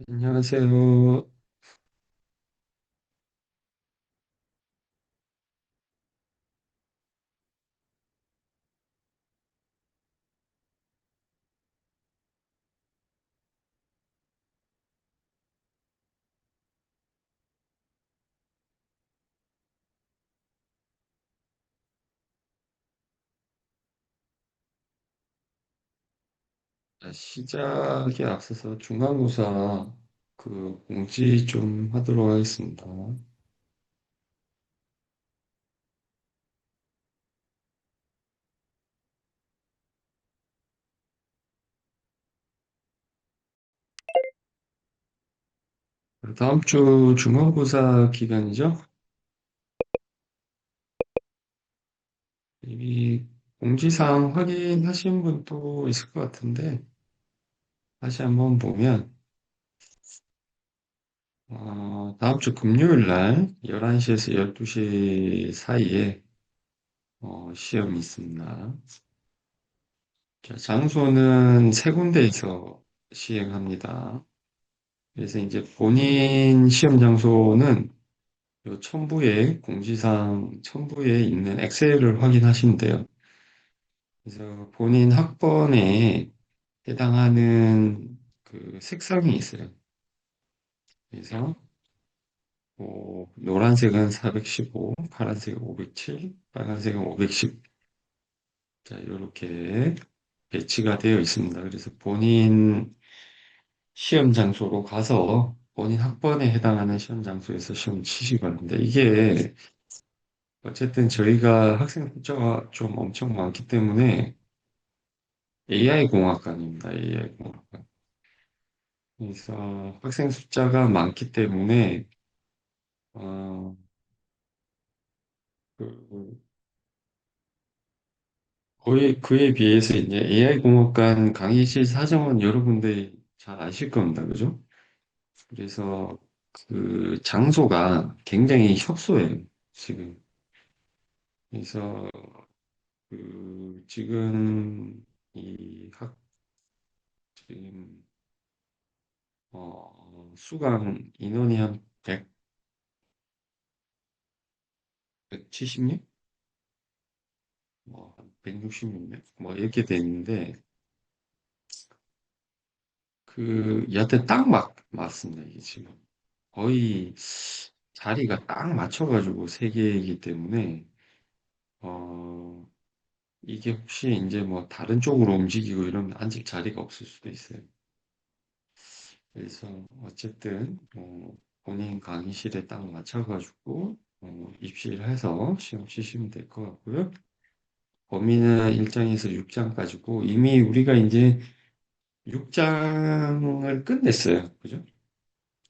안녕하세요. 시작에 앞서서 중간고사 공지 좀 하도록 하겠습니다. 다음 주 중간고사 기간이죠? 이미 공지사항 확인하신 분도 있을 것 같은데, 다시 한번 보면, 다음 주 금요일 날 11시에서 12시 사이에 시험이 있습니다. 자, 장소는 세 군데에서 시행합니다. 그래서 이제 본인 시험 장소는 요 첨부에 있는 엑셀을 확인하시면 돼요. 그래서 본인 학번에 해당하는 그 색상이 있어요. 그래서 노란색은 415, 파란색은 507, 빨간색은 510. 자, 이렇게 배치가 되어 있습니다. 그래서 본인 시험 장소로 가서 본인 학번에 해당하는 시험 장소에서 시험 치시기 바랍니다. 이게 어쨌든 저희가 학생 숫자가 좀 엄청 많기 때문에 AI 공학관입니다. AI 공학관. 그래서 학생 숫자가 많기 때문에 어, 그, 거의 그에 비해서 이제 AI 공학관 강의실 사정은 여러분들이 잘 아실 겁니다. 그죠? 그래서 그 장소가 굉장히 협소해요. 지금. 그래서 지금 지금 수강 인원이 한 176? 한 166명? 이렇게 돼 있는데, 여하튼 딱 맞습니다, 이게 지금. 거의 자리가 딱 맞춰가지고 세 개이기 때문에, 어, 이게 혹시 이제 뭐 다른 쪽으로 움직이고 이러면 앉을 자리가 없을 수도 있어요. 그래서 어쨌든, 본인 강의실에 딱 맞춰가지고, 입시를 해서 시험 치시면 될 것 같고요. 범위는 1장에서 6장까지고, 이미 우리가 이제 6장을 끝냈어요. 그죠?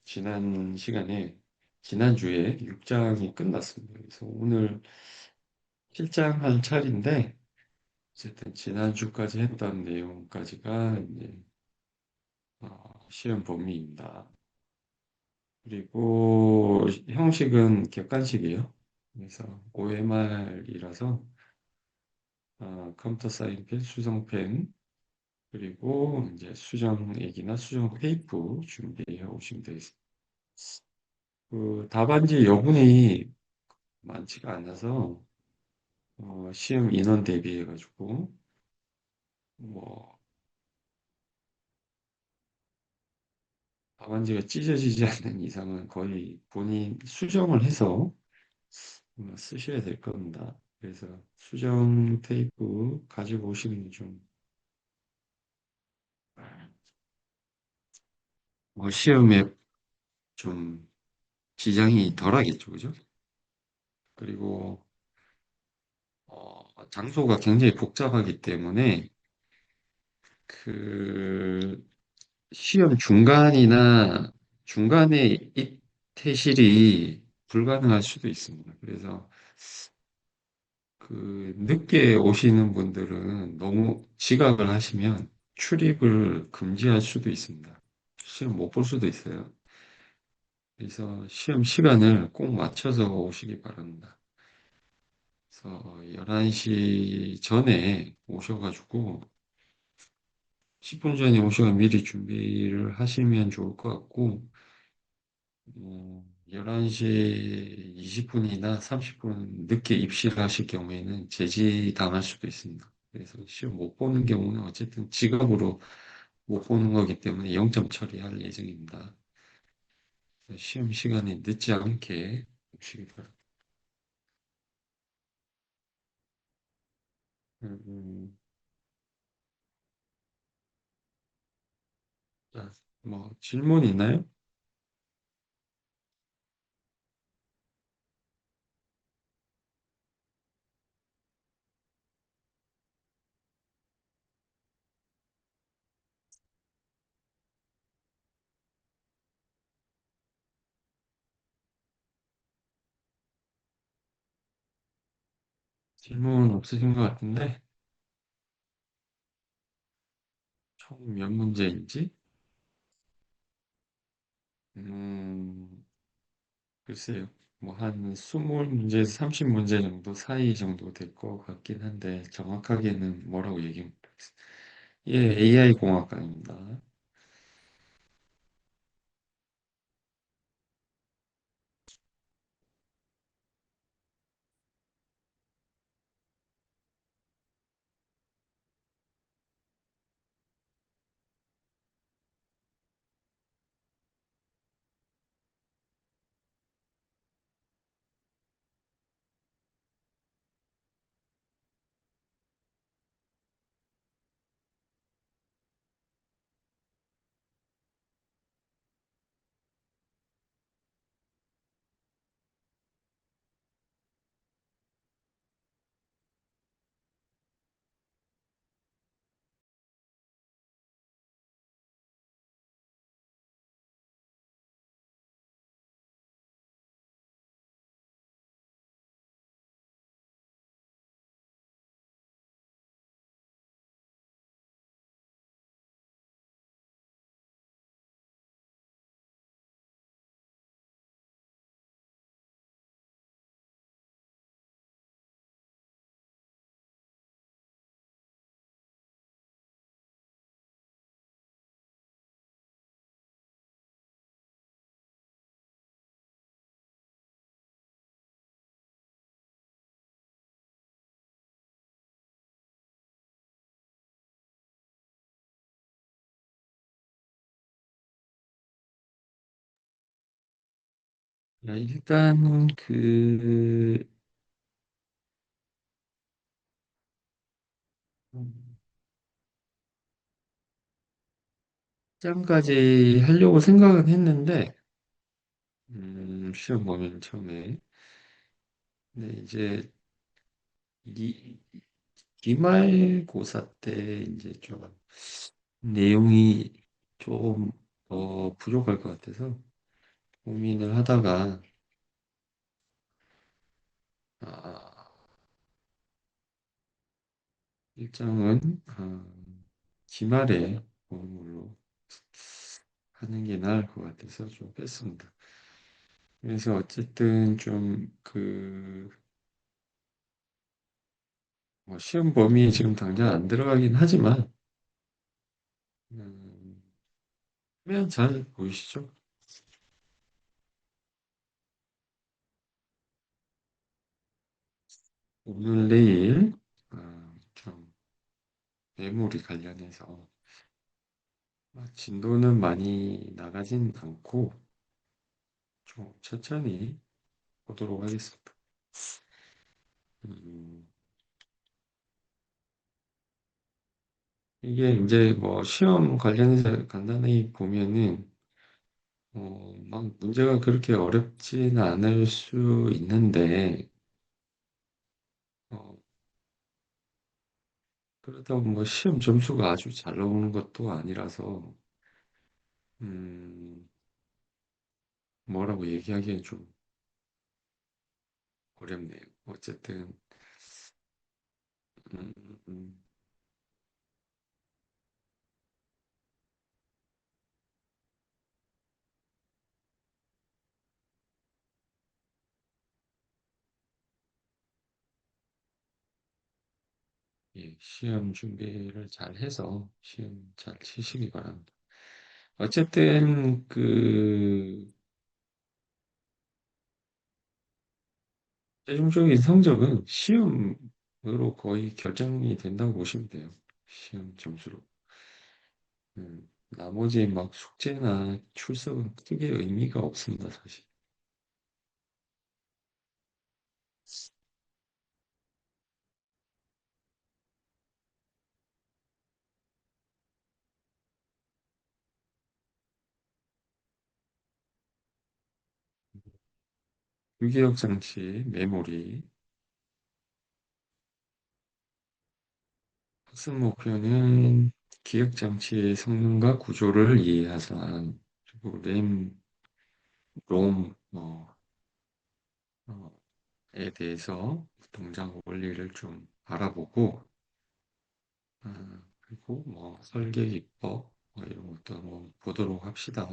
지난 시간에, 지난주에 6장이 끝났습니다. 그래서 오늘 7장 할 차례인데, 어쨌든 지난주까지 했던 내용까지가 이제 시험 범위입니다. 그리고 형식은 객관식이에요. 그래서 OMR이라서 컴퓨터 사인펜, 수성펜, 그리고 이제 수정액이나 수정 테이프 준비해 오시면 되겠습니다. 답안지 여분이 많지가 않아서 시험 인원 대비해 가지고 뭐 답안지가 찢어지지 않는 이상은 거의 본인 수정을 해서 쓰셔야 될 겁니다. 그래서 수정 테이프 가지고 오시는 게좀 시험에 좀 지장이 덜하겠죠, 그죠? 그리고 장소가 굉장히 복잡하기 때문에 그 시험 중간에 입퇴실이 불가능할 수도 있습니다. 그래서 늦게 오시는 분들은 너무 지각을 하시면 출입을 금지할 수도 있습니다. 시험 못 볼 수도 있어요. 그래서 시험 시간을 꼭 맞춰서 오시기 바랍니다. 그래서 11시 전에 오셔가지고 10분 전에 오시면 미리 준비를 하시면 좋을 것 같고, 11시 20분이나 30분 늦게 입실을 하실 경우에는 제지 당할 수도 있습니다. 그래서 시험 못 보는 경우는 어쨌든 지각으로 못 보는 거기 때문에 0점 처리할 예정입니다. 시험 시간이 늦지 않게 오시기 바랍니다. 음, 자, 뭐 질문 있나요? 질문 없으신 것 같은데 총 몇 문제인지? 음, 글쎄요. 뭐 한 20문제에서 30문제 정도 사이 정도 될 것 같긴 한데 정확하게는 뭐라고 얘기 못하겠습니다. 예, AI 공학과입니다. 야, 일단 그 시험까지 하려고 생각은 했는데 시험 보면 처음에 근데 이제 이 기말고사 때 이제 좀 내용이 좀 부족할 것 같아서 고민을 하다가 아, 일정은 기말에 보는 걸로 하는 게 나을 것 같아서 좀 뺐습니다. 그래서 어쨌든 좀 뭐 시험 범위에 지금 당장 안 들어가긴 하지만 음, 화면 잘 보이시죠? 오늘 내일 좀 메모리 관련해서 진도는 많이 나가진 않고 좀 천천히 보도록 하겠습니다. 음, 이게 이제 뭐 시험 관련해서 간단히 보면은 막 문제가 그렇게 어렵지는 않을 수 있는데 어, 그렇다고 뭐 시험 점수가 아주 잘 나오는 것도 아니라서 음, 뭐라고 얘기하기엔 좀 어렵네요. 어쨌든 음, 음, 예, 시험 준비를 잘 해서 시험 잘 치시기 바랍니다. 어쨌든 최종적인 성적은 시험으로 거의 결정이 된다고 보시면 돼요. 시험 점수로. 나머지 막 숙제나 출석은 크게 의미가 없습니다, 사실. 유기력 장치, 메모리. 학습 목표는 기억 장치의 성능과 구조를 이해하자. 그리고 램, 롬, 에 대해서 동작 원리를 좀 알아보고, 그리고 뭐 설계 기법, 이런 것도 한번 보도록 합시다.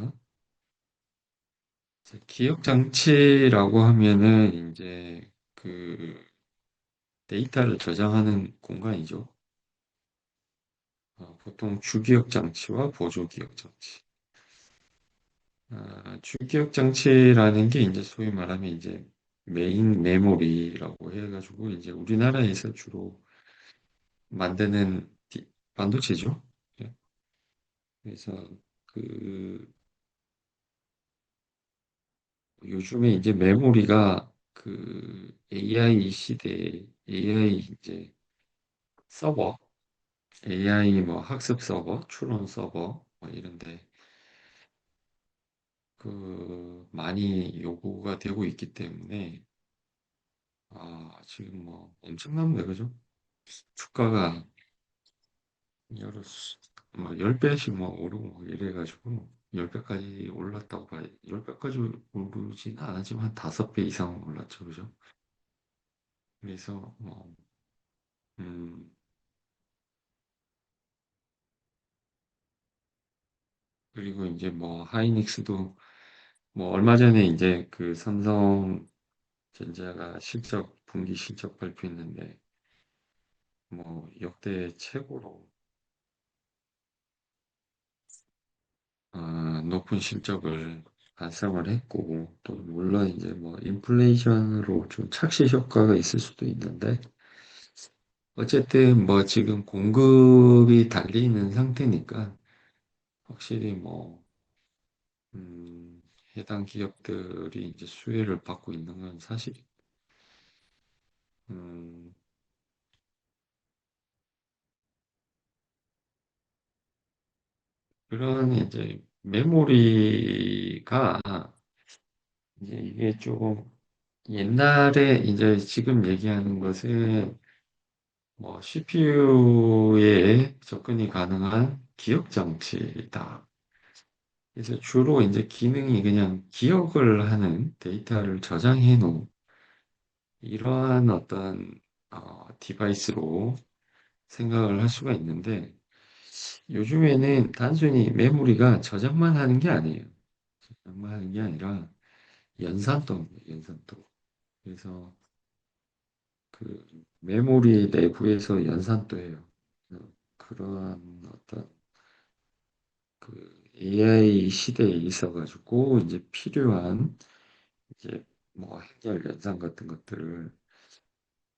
이제 기억 장치라고 하면은 이제 데이터를 저장하는 공간이죠. 보통 주기억 장치와 보조 기억 장치. 주기억 장치라는 게 이제 소위 말하면 이제 메인 메모리라고 해가지고 이제 우리나라에서 주로 만드는 반도체죠. 예. 그래서 그 요즘에 이제 메모리가 AI 시대 AI 이제 서버, AI 뭐 학습 서버, 추론 서버 뭐 이런데 많이 요구가 되고 있기 때문에 지금 뭐 엄청납니다. 그죠? 주가가 여러 뭐 10배씩 뭐 오르고 뭐 이래가지고 10배까지 올랐다고 봐야 10배까지 오르진 않았지만 한 5배 이상 올랐죠. 그죠? 그래서 음, 그리고 이제 뭐 하이닉스도 뭐 얼마 전에 이제 그 삼성전자가 분기 실적 발표했는데 뭐 역대 최고로 높은 실적을 달성을 했고, 또 물론 이제 뭐 인플레이션으로 좀 착시 효과가 있을 수도 있는데, 어쨌든 뭐 지금 공급이 달리는 상태니까 확실히 음, 해당 기업들이 이제 수혜를 받고 있는 건 사실. 음, 그런 이제 메모리가 이제 이게 조금 옛날에 이제 지금 얘기하는 것은 뭐 CPU에 접근이 가능한 기억 장치다. 그래서 주로 이제 기능이 그냥 기억을 하는 데이터를 저장해 놓은 이러한 어떤 디바이스로 생각을 할 수가 있는데 요즘에는 단순히 메모리가 저장만 하는 게 아니에요. 저장만 하는 게 아니라 연산도입니다. 연산도. 그래서 그 메모리 내부에서 연산도예요. 그런 어떤 AI 시대에 있어가지고 이제 필요한 이제 뭐 행렬 연산 같은 것들을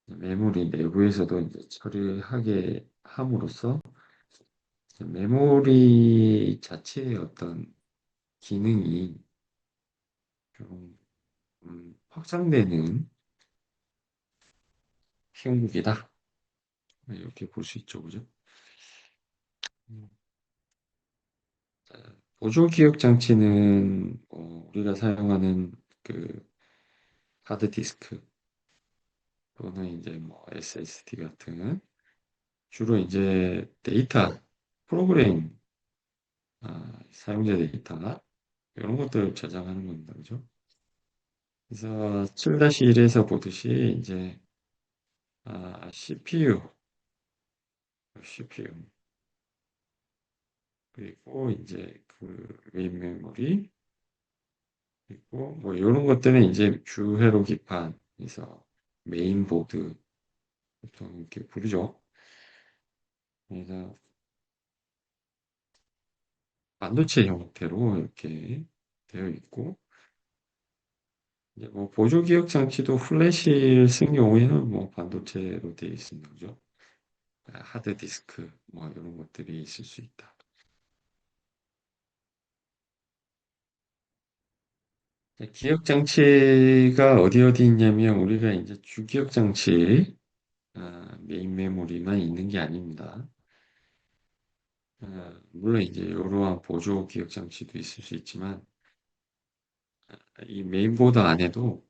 메모리 내부에서도 이제 처리하게 함으로써 이제 메모리 자체의 어떤 기능이 좀 확장되는 형국이다. 이렇게 볼 수 있죠, 그죠? 음, 자, 보조 기억 장치는 우리가 사용하는 그 하드 디스크 또는 이제 뭐 SSD 같은 주로 이제 데이터, 프로그램, 사용자 데이터, 이런 것들을 저장하는 겁니다. 그죠? 그래서 7-1에서 보듯이 이제 CPU, 그리고 이제 웨인 메모리, 그리고 뭐 이런 것들은 이제 주회로 기판에서 메인보드 보통 이렇게 부르죠. 그래서 반도체 형태로 이렇게 되어 있고, 이제 뭐 보조 기억 장치도 플래시를 쓴 경우에는 뭐 반도체로 되어 있습니다. 그죠? 하드 디스크 뭐 이런 것들이 있을 수 있다. 기억 장치가 어디 어디 있냐면 우리가 이제 주기억 장치 메인 메모리만 있는 게 아닙니다. 물론 이제 이러한 보조 기억 장치도 있을 수 있지만 이 메인보드 안에도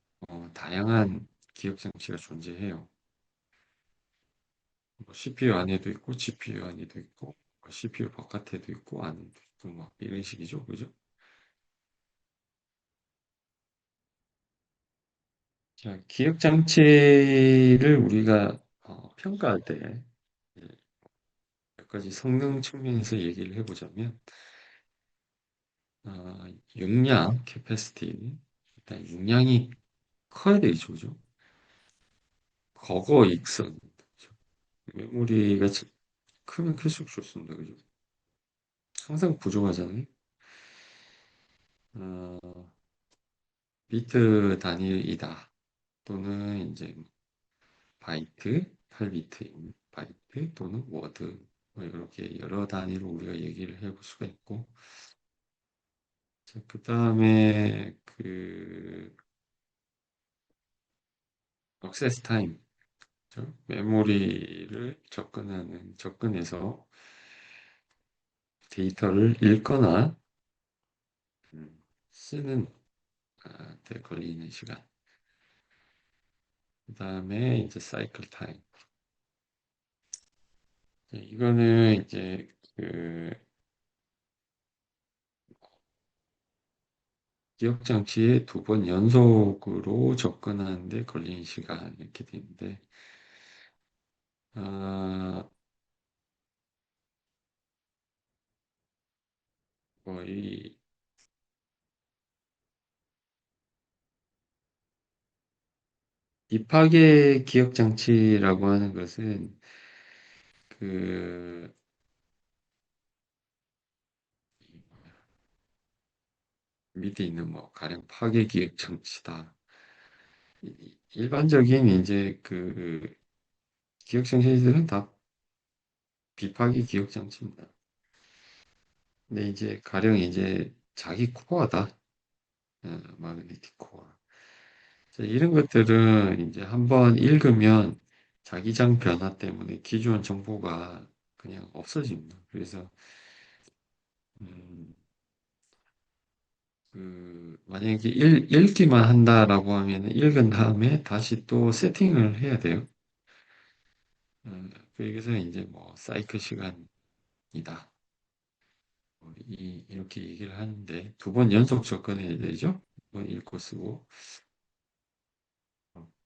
다양한 기억 장치가 존재해요. 뭐 CPU 안에도 있고 GPU 안에도 있고 CPU 바깥에도 있고 안에도 있고 막 이런 식이죠, 그죠? 자, 기억 장치를 우리가 평가할 때 몇 가지 성능 측면에서 얘기를 해보자면 어, 용량, 캐패시티 일단 용량이 커야 되겠죠, 그죠? 거거 익선 그죠? 메모리가 크면 클수록 좋습니다, 그죠? 항상 부족하잖아요. 어, 비트 단위이다 또는 이제 바이트, 8비트 바이트 또는 워드 뭐 이렇게 여러 단위로 우리가 얘기를 해볼 수가 있고 그 다음에 그 액세스 타임 그죠? 메모리를 접근해서 데이터를 읽거나 쓰는 데 걸리는 시간 그 다음에 이제 사이클 타임 이거는 이제 그 기억 장치에 두 번 연속으로 접근하는데 걸리는 시간 이렇게 되는데 아, 뭐이 입학의 기억 장치라고 하는 것은 그 밑에 있는 뭐 가령 파괴 기억 장치다. 일반적인 이제 그 기억 장치들은 다 비파기 기억 장치입니다. 근데 이제 가령 이제 자기 코어다. 마그네틱 코어. 자, 이런 것들은 이제 한번 읽으면 자기장 변화 때문에 기존 정보가 그냥 없어집니다. 그래서 음, 만약에 읽기만 한다라고 하면 읽은 다음에 다시 또 세팅을 해야 돼요. 그래서 이제 뭐 사이클 시간이다. 이렇게 얘기를 하는데 두 번 연속 접근해야 되죠. 두 번 읽고 쓰고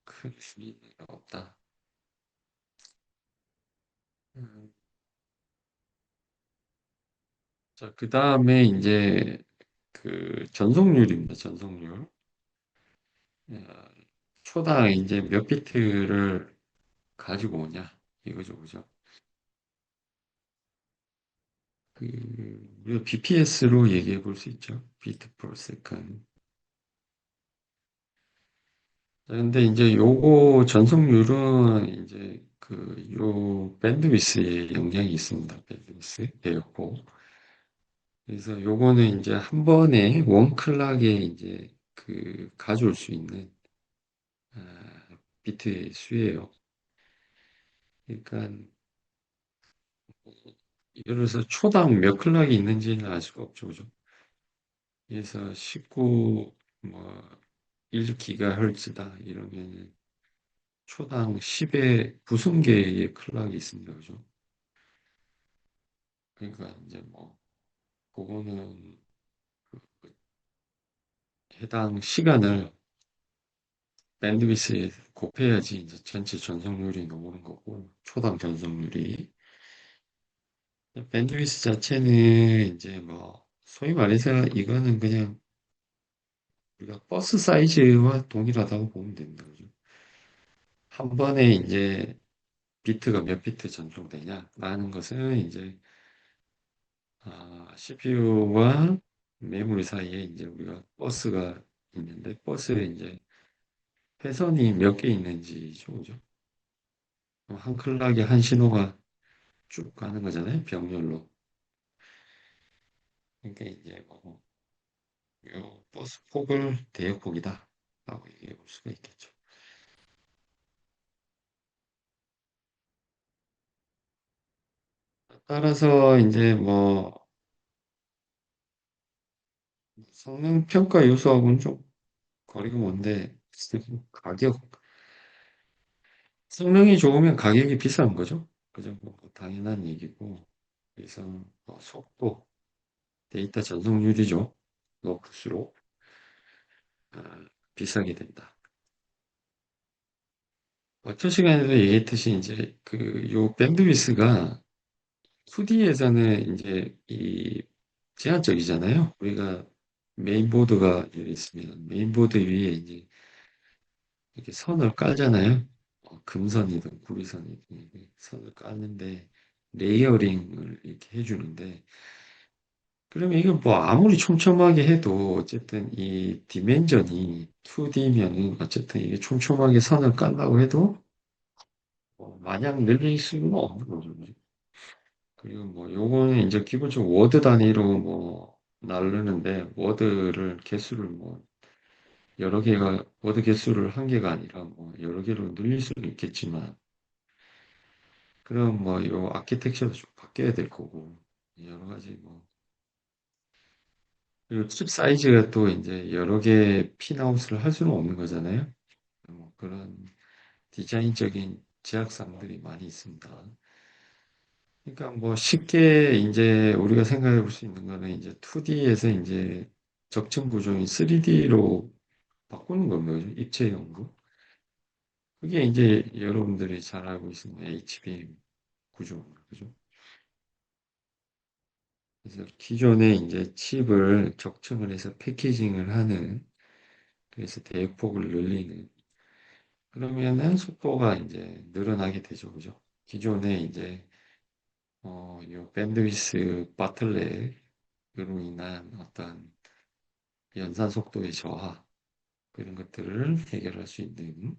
큰 의미가 없다. 음, 자, 그 다음에 이제 그 전속률입니다. 전속률. 어, 초당 이제 몇 비트를 가지고 오냐 이거죠, 그죠? 그 우리가 BPS로 얘기해 볼 수 있죠. 비트 per second. 자, 근데 이제 요거 전속률은 이제 그 요 밴드위스에 영향이 있습니다. 밴드위스 에어고. 그래서 요거는 이제 한 번에 원 클락에 이제 그 가져올 수 있는 비트의 수예요. 그러니까 예를 들어서 초당 몇 클락이 있는지는 알 수가 없죠, 그죠? 그래서 19, 뭐, 1기가헤르츠다 이러면 초당 10의 부승계의 클락이 있습니다, 그죠? 그러니까 이제 뭐, 그거는 해당 시간을 밴드위스에 곱해야지 이제 전체 전송률이 나오는 거고, 초당 전송률이. 밴드위스 자체는 이제 뭐, 소위 말해서 이거는 그냥 우리가 버스 사이즈와 동일하다고 보면 됩니다, 그죠? 한 번에 이제 비트가 몇 비트 전송되냐라는 것은 이제 CPU와 메모리 사이에 이제 우리가 버스가 있는데 버스에 이제 회선이 몇 개 있는지죠, 그죠? 한 클락에 한 신호가 쭉 가는 거잖아요, 병렬로. 그러니까 이제 뭐, 요 버스 폭을 대역폭이다라고 얘기해 볼 수가 있겠죠. 따라서 이제 뭐 성능 평가 요소하고는 좀 거리가 먼데 가격 성능이 좋으면 가격이 비싼 거죠. 그죠? 뭐 당연한 얘기고. 그래서 뭐 속도, 데이터 전송률이죠. 높을수록 아, 비싸게 된다. 첫 시간에도 얘기했듯이 이제 그 요 밴드위스가 2D에서는 이제 이 제한적이잖아요. 우리가 메인보드가 여기 있으면 메인보드 위에 이제 이렇게 선을 깔잖아요. 금선이든 구리선이든 이렇게 선을 까는데 레이어링을 이렇게 해주는데 그러면 이거 뭐 아무리 촘촘하게 해도 어쨌든 이 디멘전이 2D면은 어쨌든 이게 촘촘하게 선을 깐다고 해도 마냥 늘릴 수는 없는 거죠. 그죠? 그리고 뭐 요거는 이제 기본적으로 워드 단위로 뭐 나누는데 워드를 개수를 뭐 여러 개가 워드 개수를 한 개가 아니라 뭐 여러 개로 늘릴 수는 있겠지만 그럼 뭐 요 아키텍처도 좀 바뀌어야 될 거고 여러 가지 뭐 그리고 칩 사이즈가 또 이제 여러 개 핀아웃을 할 수는 없는 거잖아요. 뭐 그런 디자인적인 제약사항들이 많이 있습니다. 그러니까 뭐 쉽게 이제 우리가 생각해 볼 수 있는 거는 이제 2D에서 이제 적층 구조인 3D로 바꾸는 겁니다. 입체 연구. 그게 이제 여러분들이 잘 알고 있는 HBM 구조입니다. 그죠? 그래서 기존에 이제 칩을 적층을 해서 패키징을 하는 그래서 대폭을 늘리는 그러면은 속도가 이제 늘어나게 되죠. 그죠? 기존에 이제 요 밴드위스 바틀렉으로 인한 어떤 연산 속도의 저하 그런 것들을 해결할 수 있는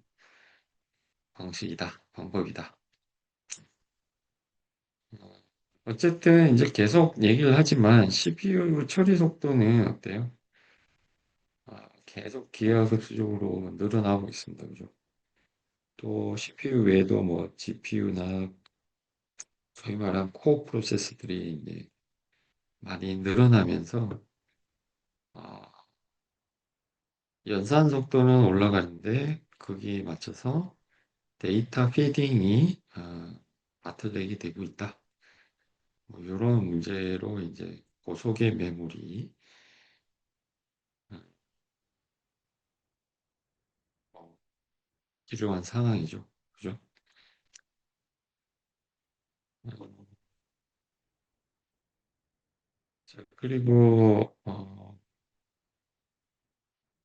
방식이다, 방법이다. 어, 어쨌든 이제 계속 얘기를 하지만 CPU 처리 속도는 어때요? 계속 기하급수적으로 늘어나고 있습니다. 그죠? 또 CPU 외에도 뭐 GPU나 소위 말하는 코어 프로세스들이 이제 많이 늘어나면서 어, 연산 속도는 올라가는데 거기에 맞춰서 데이터 피딩이 바틀렉이 되고 있다. 뭐 이런 문제로 이제 고속의 메모리 어, 어, 필요한 상황이죠. 그죠? 어, 자, 그리고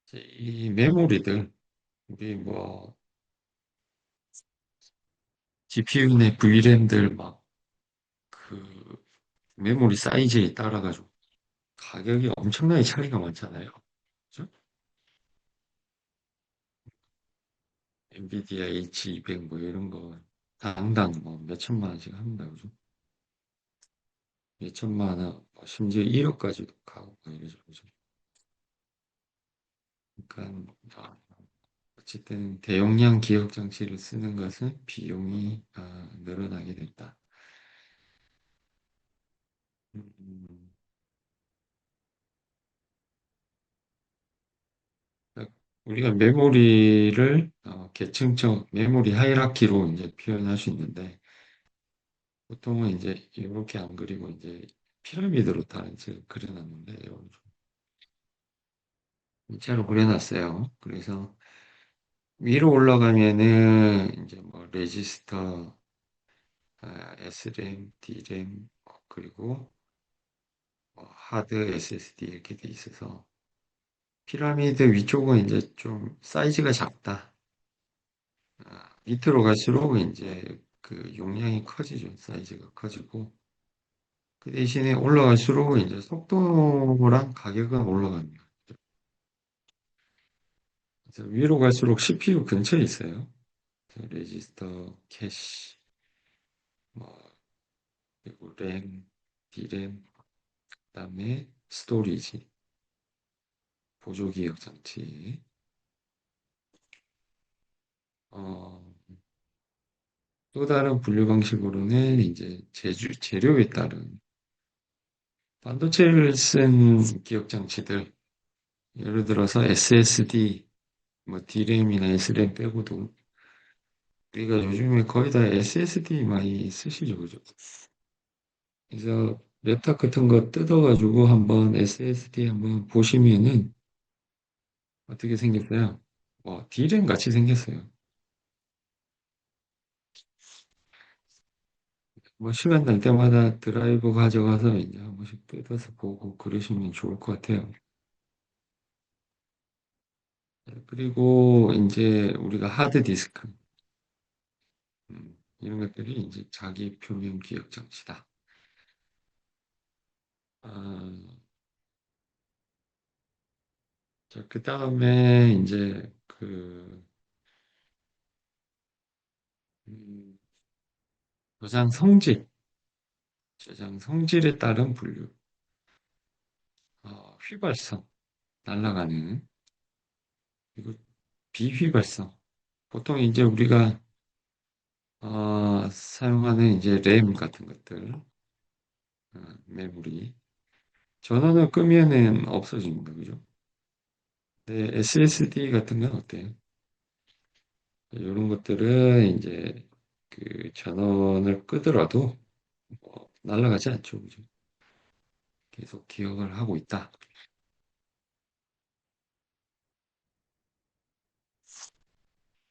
이제 이 메모리들 우리 뭐 GPU 내 VRAM들 막 그 메모리 사이즈에 따라 가지고 가격이 엄청나게 차이가 많잖아요. 그죠? 엔비디아 H200 뭐 이런 거 당당 뭐 몇천만 원씩 합니다. 그죠? 몇천만 원, 뭐 심지어 1억까지도 가고 뭐 이러죠. 그죠? 그러니까 어쨌든 대용량 기억 장치를 쓰는 것은 비용이 늘어나게 된다. 음, 그러니까 우리가 메모리를 계층적 메모리 하이라키로 이제 표현할 수 있는데 보통은 이제 이렇게 안 그리고 이제 피라미드로 다 이제 그려놨는데 이런 일자로 그려놨어요. 그래서 위로 올라가면은 이제 뭐 레지스터, SRAM, DRAM 그리고 뭐 하드 SSD 이렇게 돼 있어서 피라미드 위쪽은 이제 좀 사이즈가 작다. 밑으로 갈수록 이제 그 용량이 커지죠. 사이즈가 커지고. 그 대신에 올라갈수록 이제 속도랑 가격은 올라갑니다. 그래서 위로 갈수록 CPU 근처에 있어요. 레지스터, 캐시, 뭐, 그리고 램, D램, 그다음에 스토리지, 보조기억 장치. 어, 또 다른 분류 방식으로는 이제 재료에 따른 반도체를 쓴 기억 장치들, 예를 들어서 SSD, 뭐 D램이나 SRAM 빼고도 우리가 요즘에 거의 다 SSD 많이 쓰시죠, 그죠? 그래서 랩탑 같은 거 뜯어가지고 한번 SSD 한번 보시면은 어떻게 생겼어요? D램 같이 생겼어요. 뭐 시간 날 때마다 드라이브 가져가서 이제 한 번씩 뜯어서 보고 그러시면 좋을 것 같아요. 네, 그리고 이제 우리가 하드 디스크 이런 것들이 이제 자기 표면 기억 장치다. 아, 자, 그 다음에 이제 음, 저장 성질, 저장 성질에 따른 분류, 휘발성, 날아가는 그리고 비휘발성. 보통 이제 우리가 사용하는 이제 램 같은 것들, 메모리. 전원을 끄면은 없어집니다. 그죠? 네, SSD 같은 건 어때요? 이런 것들은 이제 그 전원을 끄더라도 날아가지 않죠. 그죠? 계속 기억을 하고 있다.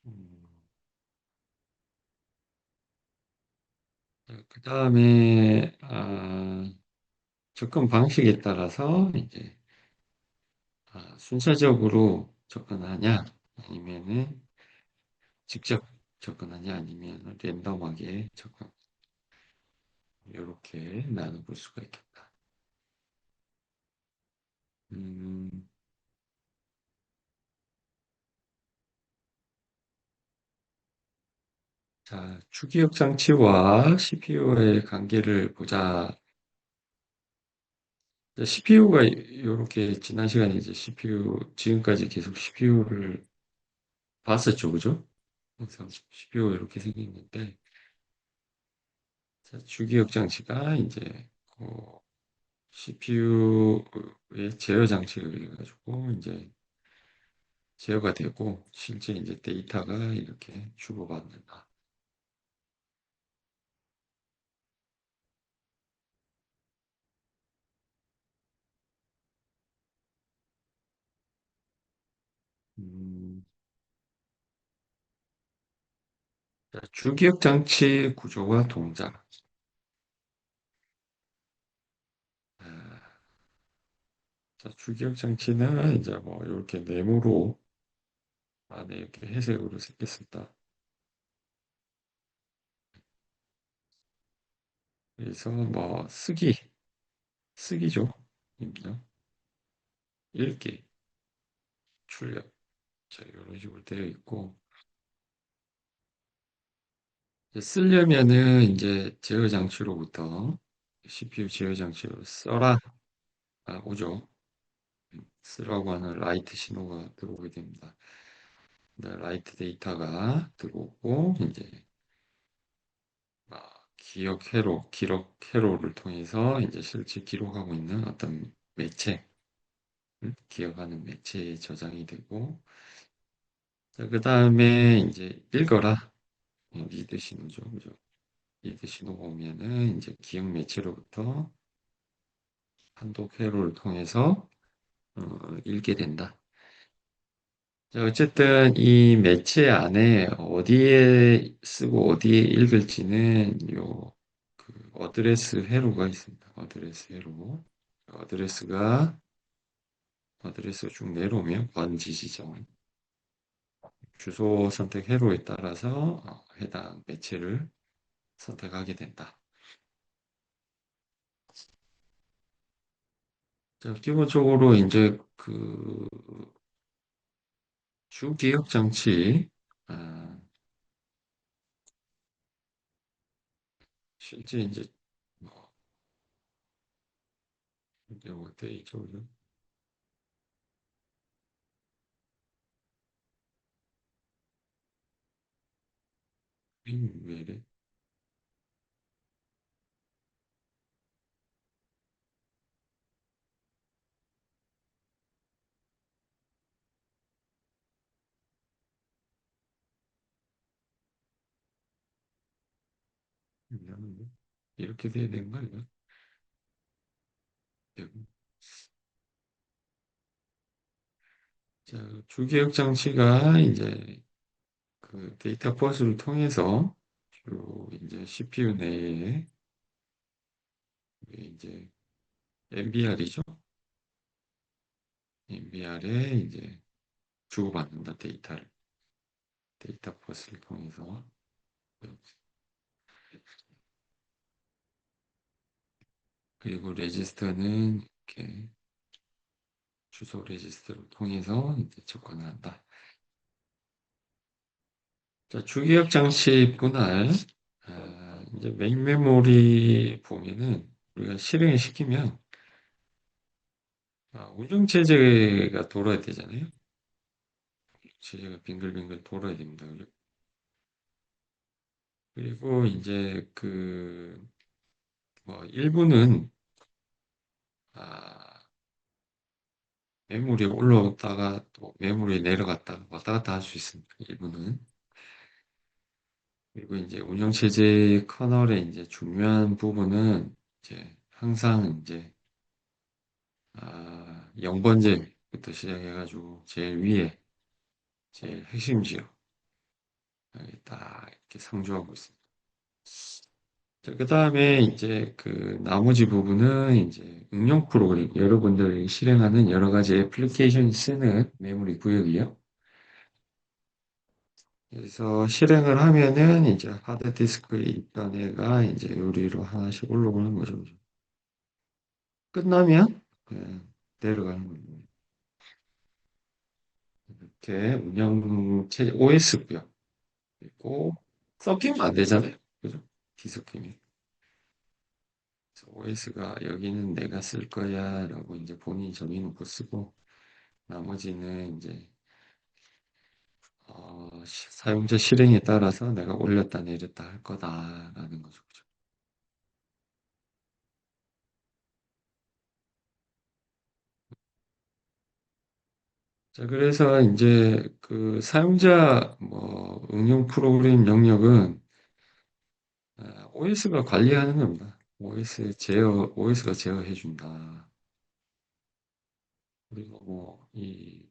음, 그 다음에, 접근 방식에 따라서 이제 순차적으로 접근하냐, 아니면은 직접 접근하냐, 아니면 랜덤하게 접근, 이렇게 나눠볼 수가 있겠다. 음, 자, 주기억 장치와 CPU의 관계를 보자. CPU가 이렇게 지난 시간에 이제 CPU, 지금까지 계속 CPU를 봤었죠, 그죠? 그래서 CPU 이렇게 생겼는데, 자, 주기억 장치가 이제 CPU의 제어 장치에 의해 가지고 이제 제어가 되고 실제 이제 데이터가 이렇게 주고받는다. 음, 자, 주기억 장치 구조와 동작. 아, 자, 주기억 장치는 이제 뭐 이렇게 네모로 안에 이렇게 회색으로 생겼습니다. 그래서 뭐 쓰기죠. 입력, 읽기, 출력. 자, 이런 식으로 되어 있고 이제 쓰려면은 이제 제어 장치로부터 CPU 제어 장치로 써라 오죠. 쓰라고 하는 라이트 신호가 들어오게 됩니다. 네, 라이트 데이터가 들어오고 이제 기록 회로를 통해서 이제 실제 기록하고 있는 어떤 매체, 기억하는 매체에 저장이 되고 자, 그 다음에 이제 읽어라 리드 신호죠, 그죠? 리드 신호가 오면은 이제 기억 매체로부터 판독 회로를 통해서 읽게 된다. 자, 어쨌든 이 매체 안에 어디에 쓰고 어디에 읽을지는 어드레스 회로가 있습니다. 어드레스 회로. 어드레스가 어드레스가 쭉 내려오면 번지 지정 주소 선택 회로에 따라서 해당 매체를 선택하게 된다. 자, 기본적으로 이제 그 주기억 장치, 아, 실제 이제 뭐 이제 뭐 데이터를 왜 이래? 미안한데. 이렇게 돼야 되는 거 아니야? 네. 자, 주기억 장치가 이제 그 데이터 버스를 통해서 주로 이제 CPU 내에 이제 MBR이죠. MBR에 이제 주고받는다 데이터 버스를 통해서. 그리고 레지스터는 이렇게 주소 레지스터를 통해서 이제 접근을 한다. 자, 주기억 장치 분할. 이제 메인 메모리 보면은 우리가 실행을 시키면 운영체제가 돌아야 되잖아요. 체제가 빙글빙글 돌아야 됩니다. 그죠? 그리고 이제 뭐 일부는 아, 메모리에 올라갔다가 또 메모리에 내려갔다가 왔다 갔다 할 수 있습니다. 일부는. 그리고 이제 운영체제 커널의 이제 중요한 부분은 이제 항상 이제 0번째부터 시작해가지고 제일 위에 제일 핵심 지역 여기 딱 이렇게 상주하고 있습니다. 자, 그 다음에 이제 그 나머지 부분은 이제 응용 프로그램, 여러분들이 실행하는 여러 가지 애플리케이션이 쓰는 메모리 구역이요. 그래서 실행을 하면은 이제 하드디스크에 있던 애가 이제 요리로 하나씩 올라오는 거죠. 끝나면 그냥 내려가는 거예요. 이렇게 운영체제 OS고요. 그리고 섞이면 안 되잖아요. 그죠? 디스크이. OS가 여기는 내가 쓸 거야 라고 이제 본인이 정해놓고 쓰고 나머지는 이제 사용자 실행에 따라서 내가 올렸다 내렸다 할 거다라는 거죠. 그죠? 자, 그래서 이제 그 사용자 뭐 응용 프로그램 영역은 OS가 관리하는 겁니다. OS가 제어해 준다. 그리고 뭐 이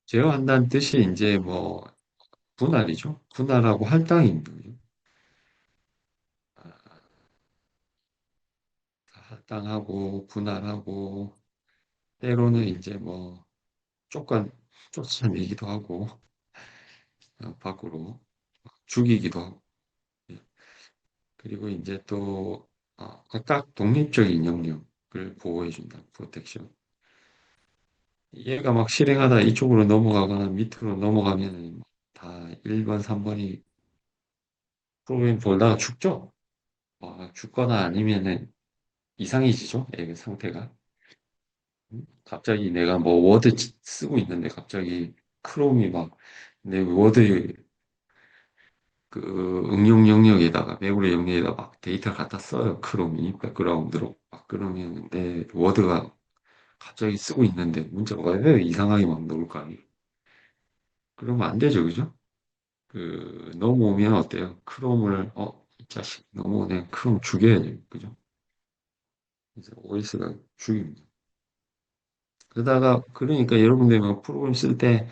제어한다는 뜻이 이제 뭐 분할이죠. 분할하고 할당입니다. 그죠? 아, 할당하고 분할하고 때로는 이제 뭐 쫓간 쫓아내기도 하고 밖으로 죽이기도 하고 예. 그리고 이제 또 각각 독립적인 영역을 보호해준다. 프로텍션. 얘가 막 실행하다 이쪽으로 넘어가거나 밑으로 넘어가면은 다 1번, 3번이 프로그램 돌다가 죽죠. 죽거나 아니면은 이상해지죠. 애의 상태가. 갑자기 내가 뭐 워드 쓰고 있는데 갑자기 크롬이 막 내 워드 그 응용 영역에다가 메모리 영역에다가 막 데이터를 갖다 써요. 크롬이 백그라운드로 막 그러면 내 워드가 갑자기 쓰고 있는데 문자가 왜 이상하게 막 나올 거 아니에요. 그러면 안 되죠, 그죠? 넘어오면 어때요? 크롬을 이 자식 넘어오네. 크롬 죽여야죠, 그죠? 그래서 OS가 죽입니다. 그러다가 그러니까 여러분들이 막 프로그램 쓸 때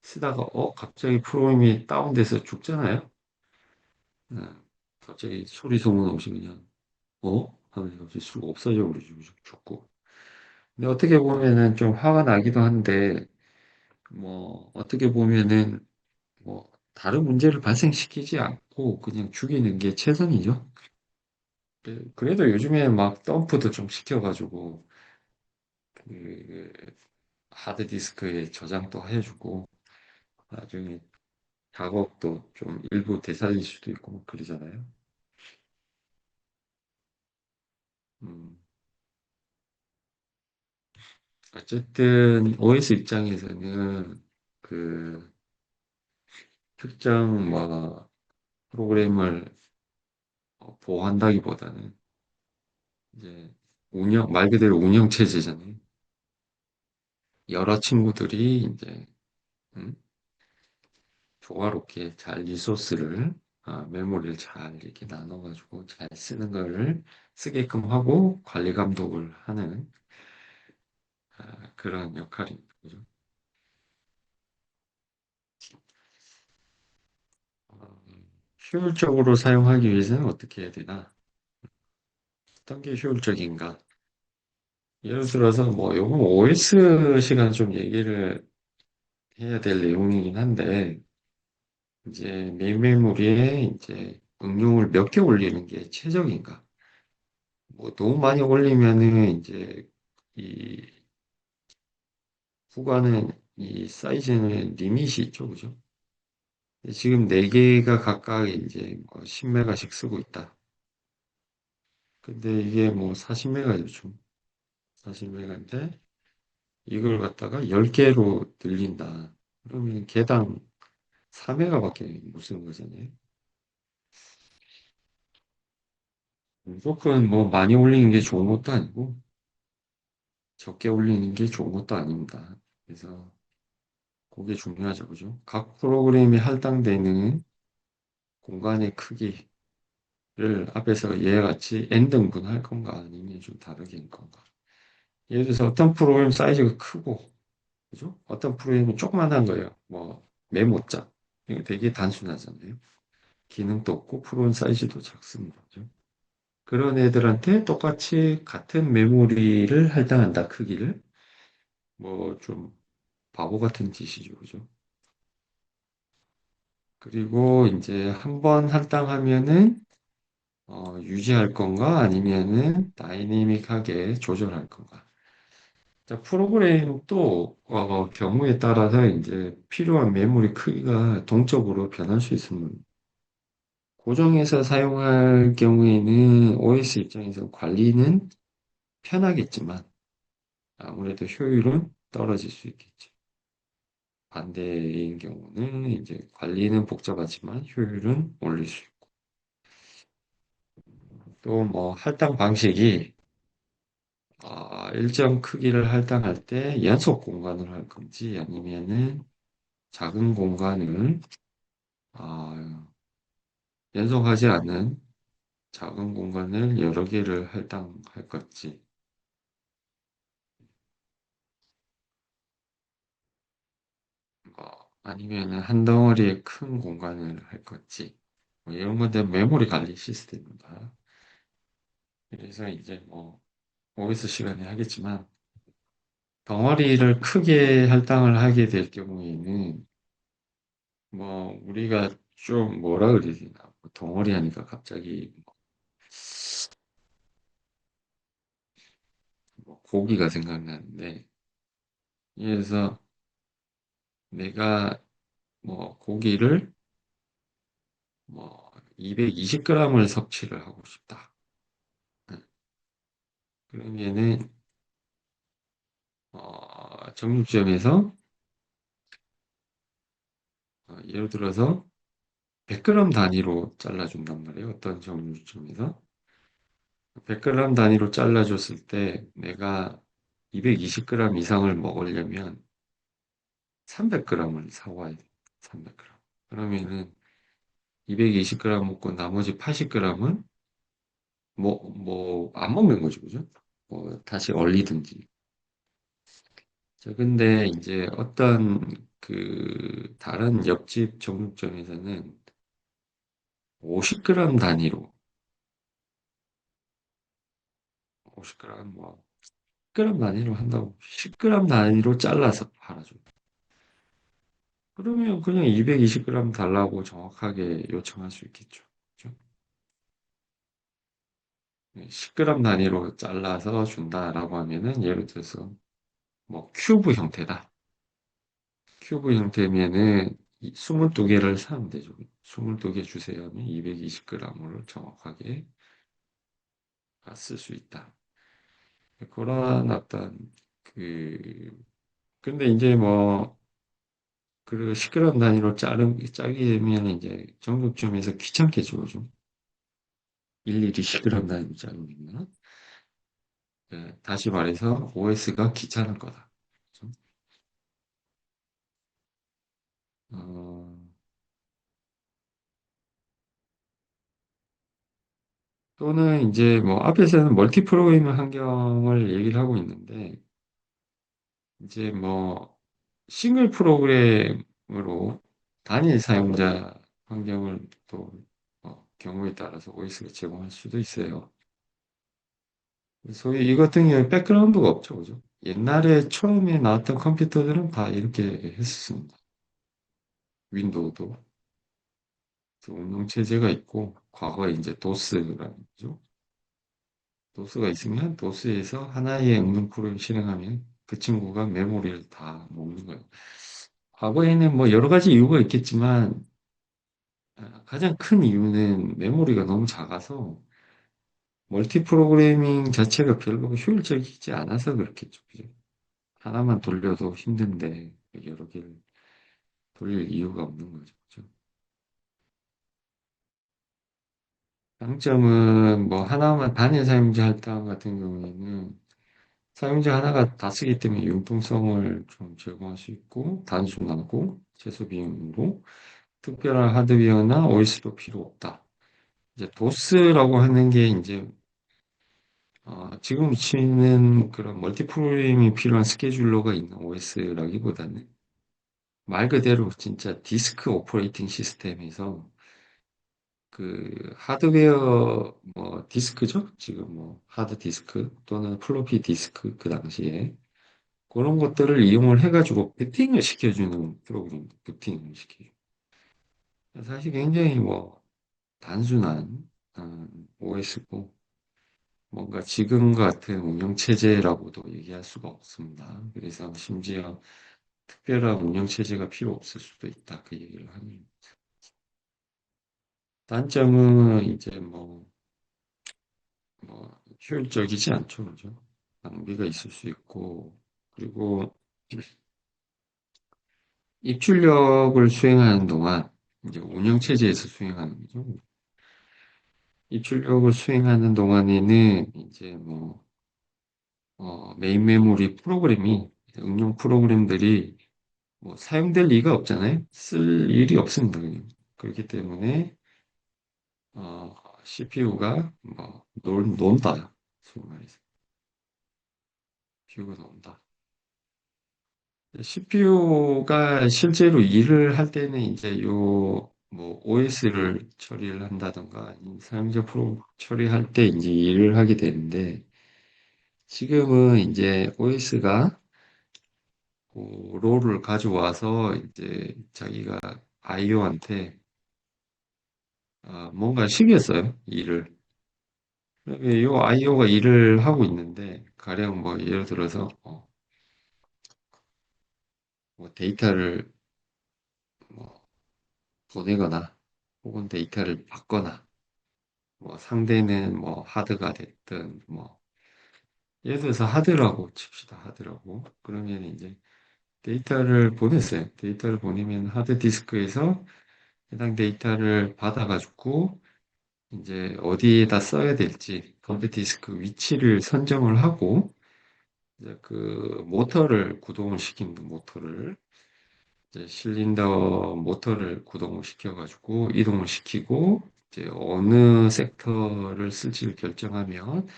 쓰다가 갑자기 프로그램이 다운돼서 죽잖아요. 네. 갑자기 소리 소문 없이 그냥 하면서 갑자기 수가 없어져 버리죠. 그죠? 죽고. 근데 어떻게 보면은 좀 화가 나기도 한데 뭐 어떻게 보면은 뭐 다른 문제를 발생시키지 않고 그냥 죽이는 게 최선이죠. 그래도 요즘에 막 덤프도 좀 시켜가지고 그 하드디스크에 저장도 해주고 나중에 작업도 좀 일부 되살릴 수도 있고 막 그러잖아요. 음, 어쨌든 OS 입장에서는 그 특정 뭐 프로그램을 보호한다기보다는 이제 말 그대로 운영 체제잖아요. 여러 친구들이 이제 음, 조화롭게 잘 리소스를 메모리를 잘 이렇게 나눠가지고 잘 쓰는 거를 쓰게끔 하고 관리 감독을 하는 그런 역할입니다. 그죠? 어, 효율적으로 사용하기 위해서는 어떻게 해야 되나? 어떤 게 효율적인가? 예를 들어서 뭐 요건 OS 시간 좀 얘기를 해야 될 내용이긴 한데 이제 메인 메모리에 이제 응용을 몇 개 올리는 게 최적인가? 뭐 너무 많이 올리면은 이제 이 후가는 이 사이즈는 리밋이 있죠, 그죠? 지금 4개가 각각 이제 뭐 10메가씩 쓰고 있다. 근데 이게 뭐 40메가죠. 40메가인데 이걸 갖다가 10개로 늘린다. 그러면 개당 4메가밖에 못 쓰는 거잖아요. 무조건 뭐 많이 올리는 게 좋은 것도 아니고 적게 올리는 게 좋은 것도 아닙니다. 그래서 그게 중요하죠, 그죠? 각 프로그램이 할당되는 공간의 크기를 앞에서 이와 같이 n등분할 건가 아니면 좀 다르게 할 건가. 예를 들어서 어떤 프로그램 사이즈가 크고, 그죠? 어떤 프로그램은 조그만한 거예요. 뭐 메모장. 이거 되게 단순하잖아요. 기능도 없고 프로그램 사이즈도 작습니다. 그죠? 그런 애들한테 똑같이 같은 메모리를 할당한다, 크기를. 뭐 좀 바보 같은 짓이죠, 그죠? 그리고 이제 한번 할당하면은 유지할 건가 아니면은 다이내믹하게 조절할 건가. 자, 프로그램도 경우에 따라서 이제 필요한 메모리 크기가 동적으로 변할 수 있습니다. 고정해서 사용할 경우에는 OS 입장에서 관리는 편하겠지만 아무래도 효율은 떨어질 수 있겠죠. 반대인 경우는 이제 관리는 복잡하지만 효율은 올릴 수 있고 또 뭐 할당 방식이 일정 크기를 할당할 때 연속 공간을 할 건지 아니면은 작은 공간을 아, 연속하지 않는 작은 공간을 여러 개를 할당할 건지 아니면은 한 덩어리의 큰 공간을 할 건지 뭐 이런 건데 메모리 관리 시스템입니다. 그래서 이제 뭐 OS 시간에 하겠지만 덩어리를 크게 할당을 하게 될 경우에는 뭐 우리가 좀 뭐라 그래야 되나 뭐 덩어리 하니까 갑자기 뭐 고기가 생각나는데 그래서 내가 뭐 고기를 뭐 220g을 섭취를 하고 싶다. 응. 그러면은 정육점에서 예를 들어서 100g 단위로 잘라준단 말이에요. 어떤 정육점에서 100g 단위로 잘라줬을 때 내가 220g 이상을 먹으려면 300g을 사와야 돼. 300g. 그러면은 220g 먹고 나머지 80g은 안 먹는 거죠, 그죠? 뭐, 다시 얼리든지. 자, 근데 이제 어떤 다른 옆집 정육점에서는 50g 단위로, 50g 뭐, 10g 단위로 한다고, 10g 단위로 잘라서 팔아줘. 그러면 그냥 220g 달라고 정확하게 요청할 수 있겠죠. 그죠? 10g 단위로 잘라서 준다라고 하면은 예를 들어서 뭐 큐브 형태다. 큐브 형태면은 22개를 사면 되죠. 22개 주세요 하면 220g으로 정확하게 쓸 수 있다. 그런 어떤 그 근데 이제 뭐 그 10g 단위로 짜게 되면 이제 정육점에서 귀찮겠죠, 좀. 일일이 10g 단위로 자르면. 네, 다시 말해서 OS가 귀찮을 거다. 그죠? 어, 또는 이제 뭐 앞에서는 멀티 프로그래밍 환경을 얘기를 하고 있는데 이제 뭐 싱글 프로그램으로 단일 사용자 환경을 또 경우에 따라서 OS가 제공할 수도 있어요. 소위 이 같은 경우에 백그라운드가 없죠, 그죠? 옛날에 처음에 나왔던 컴퓨터들은 다 이렇게 했었습니다. 윈도우도 그 운영 체제가 있고 과거에 이제 도스라는 거죠. 도스가 있으면 도스에서 하나의 응용 프로그램 실행하면 그 친구가 메모리를 다 먹는 거예요. 과거에는 뭐 여러 가지 이유가 있겠지만 가장 큰 이유는 메모리가 너무 작아서 멀티 프로그래밍 자체가 별로 효율적이지 않아서 그렇겠죠. 그죠? 하나만 돌려도 힘든데 여러 개를 돌릴 이유가 없는 거죠. 그죠? 장점은 뭐 하나만 단일 사용자 할당 같은 경우에는 사용자 하나가 다 쓰기 때문에 융통성을 좀 제공할 수 있고 단순하고 최소 비용으로 특별한 하드웨어나 OS도 필요 없다. 이제 도스라고 하는 게 이제 지금 치는 그런 멀티 프로그램이 필요한 스케줄러가 있는 OS라기보다는 말 그대로 진짜 디스크 오퍼레이팅 시스템에서 그 하드웨어 뭐 디스크죠? 지금 뭐 하드 디스크 또는 플로피 디스크 그 당시에 그런 것들을 이용을 해가지고 부팅을 시켜주는 프로그램, 부팅을 시켜줘. 사실 굉장히 뭐 단순한 OS고 뭔가 지금 같은 운영 체제라고도 얘기할 수가 없습니다. 그래서 심지어 특별한 운영 체제가 필요 없을 수도 있다 그 얘기를 하는. 단점은 이제 뭐 효율적이지 않죠, 그죠? 낭비가 있을 수 있고 그리고 입출력을 수행하는 동안 이제 운영 체제에서 수행하는 거죠. 입출력을 수행하는 동안에는 이제 뭐 메인 메모리 프로그램이 응용 프로그램들이 뭐 사용될 리가 없잖아요. 쓸 일이 없습니다. 그냥. 그렇기 때문에 CPU가 뭐 논다. 소위 말해서 CPU가 논다. CPU가 실제로 일을 할 때는 이제 요 뭐 OS를 처리를 한다던가 아니면 사용자 프로 처리할 때 이제 일을 하게 되는데 지금은 이제 OS가 그 롤을 가져와서 이제 자기가 IO한테 뭔가 시켰어요, 일을. 요 IO가 일을 하고 있는데, 가령 뭐 예를 들어서 뭐 데이터를 뭐 보내거나 혹은 데이터를 받거나 뭐 상대는 뭐 하드가 됐든 뭐 예를 들어서 하드라고 칩시다, 하드라고. 그러면 이제 데이터를 보냈어요. 데이터를 보내면 하드 디스크에서 해당 데이터를 받아가지고 이제 어디에다 써야 될지 컴퓨터 디스크 위치를 선정을 하고 이제 그 모터를 구동을 시키는 모터를 이제 실린더 모터를 구동을 시켜가지고 이동을 시키고 이제 어느 섹터를 쓸지를 결정하면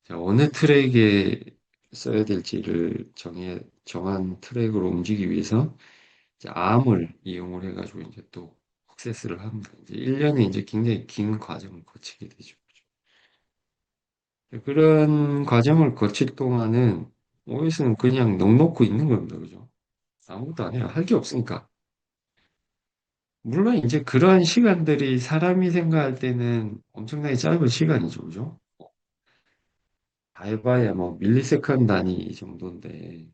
이제 어느 트랙에 써야 될지를 정한 트랙으로 움직이기 위해서 이제 암을 이용을 해가지고 이제 또 액세스를 합니다. 이제 1년에 이제 굉장히 긴 과정을 거치게 되죠. 그런 과정을 거칠 동안은 OS는 그냥 넋 놓고 있는 겁니다. 그죠? 아무것도 안 해요. 할 게 없으니까. 물론 이제 그런 시간들이 사람이 생각할 때는 엄청나게 짧은 시간이죠, 그죠? 다 해봐야 뭐 밀리세컨 단위 정도인데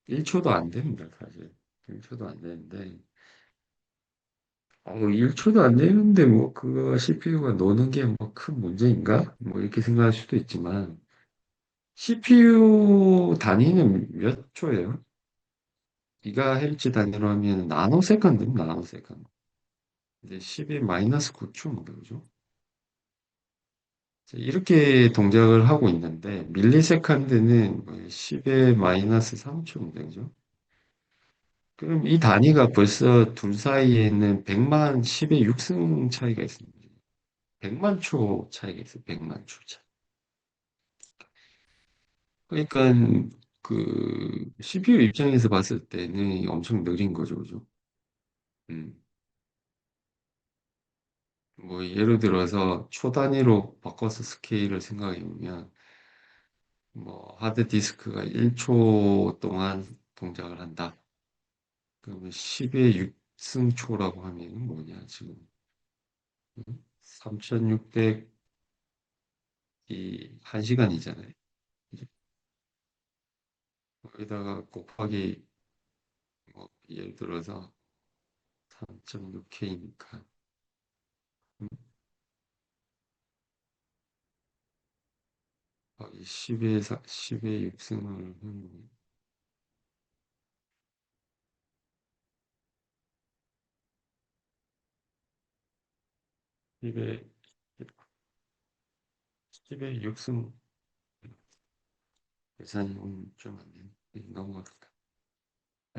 1초도 안 됩니다, 사실. 1초도 안 되는데 1초도 안 되는데 뭐 그거 CPU가 노는 게 뭐 큰 문제인가? 뭐 이렇게 생각할 수도 있지만 CPU 단위는 몇 초예요? 기가헤르츠 단위로 하면 나노세컨드입니다, 나노세컨드. 이제 10의 마이너스 9초입니다, 그죠? 이렇게 동작을 하고 있는데 밀리세컨드는 10의 마이너스 3초입니다, 그죠? 그럼 이 단위가 벌써 둘 사이에는 100만 10의 6승 차이가 있습니다. 100만 초 차이가 있어요. 100만 초 차이. 그러니까 그 CPU 입장에서 봤을 때는 엄청 느린 거죠, 그죠? 음. 뭐 예를 들어서 초 단위로 바꿔서 스케일을 생각해 보면 뭐 하드 디스크가 1초 동안 동작을 한다. 그러면 10의 6승초라고 하면 뭐냐, 지금 3600이 1시간이잖아요. 거기다가 곱하기 뭐 예를 들어서 3.6K니까 10의 6승을 하면 10의 10의 6승 계산이 좀 안 되네. 넘어갔다.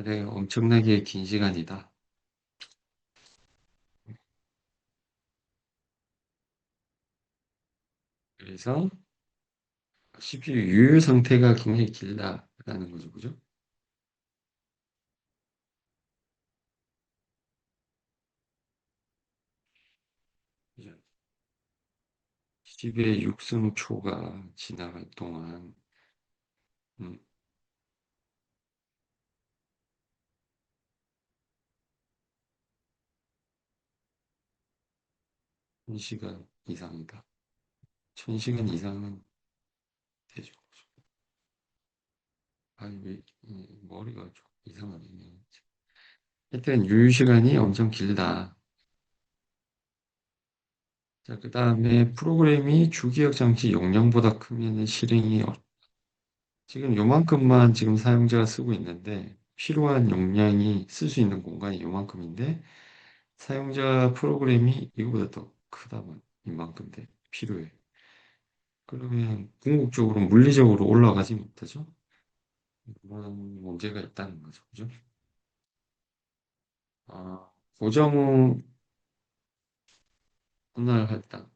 네, 엄청나게 긴 시간이다. 그래서 CPU 유효 상태가 굉장히 길다라는 거죠, 그죠? 그죠? 10의 6승초가 지나갈 동안 음, 1시간 이상이다. 1000시간 이상은 되죠. 아니, 왜, 머리가 좀 이상하네. 하여튼 유효 시간이 엄청 길다. 자, 그 다음에 프로그램이 주기억 장치 용량보다 크면 실행이 지금 요만큼만 지금 사용자가 쓰고 있는데 필요한 용량이 쓸 수 있는 공간이 요만큼인데 사용자 프로그램이 이거보다 더 크다면 이만큼 돼 필요해. 그러면 궁극적으로 물리적으로 올라가지 못하죠. 그런 문제가 있다는 거죠. 그죠? 고정 분할 할당.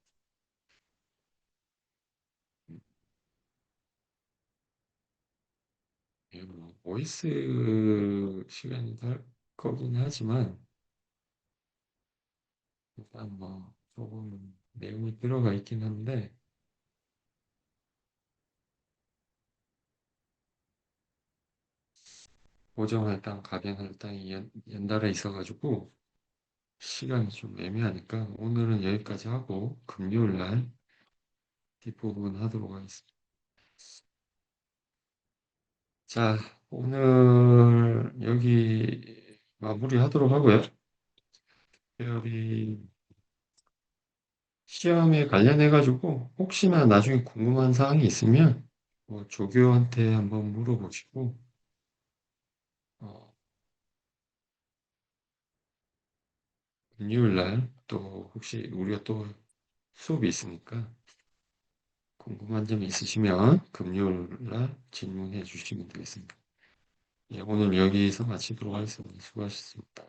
예, 뭐 OS 시간이 될 거긴 하지만 일단 뭐 조금 내용이 들어가 있긴 한데 고정 할당, 가변 할당이 연달아 있어가지고 시간이 좀 애매하니까 오늘은 여기까지 하고 금요일 날 뒷부분 하도록 하겠습니다. 자, 오늘 여기 마무리하도록 하고요. 특별히 시험에 관련해가지고 혹시나 나중에 궁금한 사항이 있으면 뭐 조교한테 한번 물어보시고 어, 금요일 날 또 혹시 우리가 또 수업이 있으니까 궁금한 점 있으시면 금요일 날 질문해 주시면 되겠습니다. 예, 오늘 여기서 마치도록 하겠습니다. 수고하셨습니다.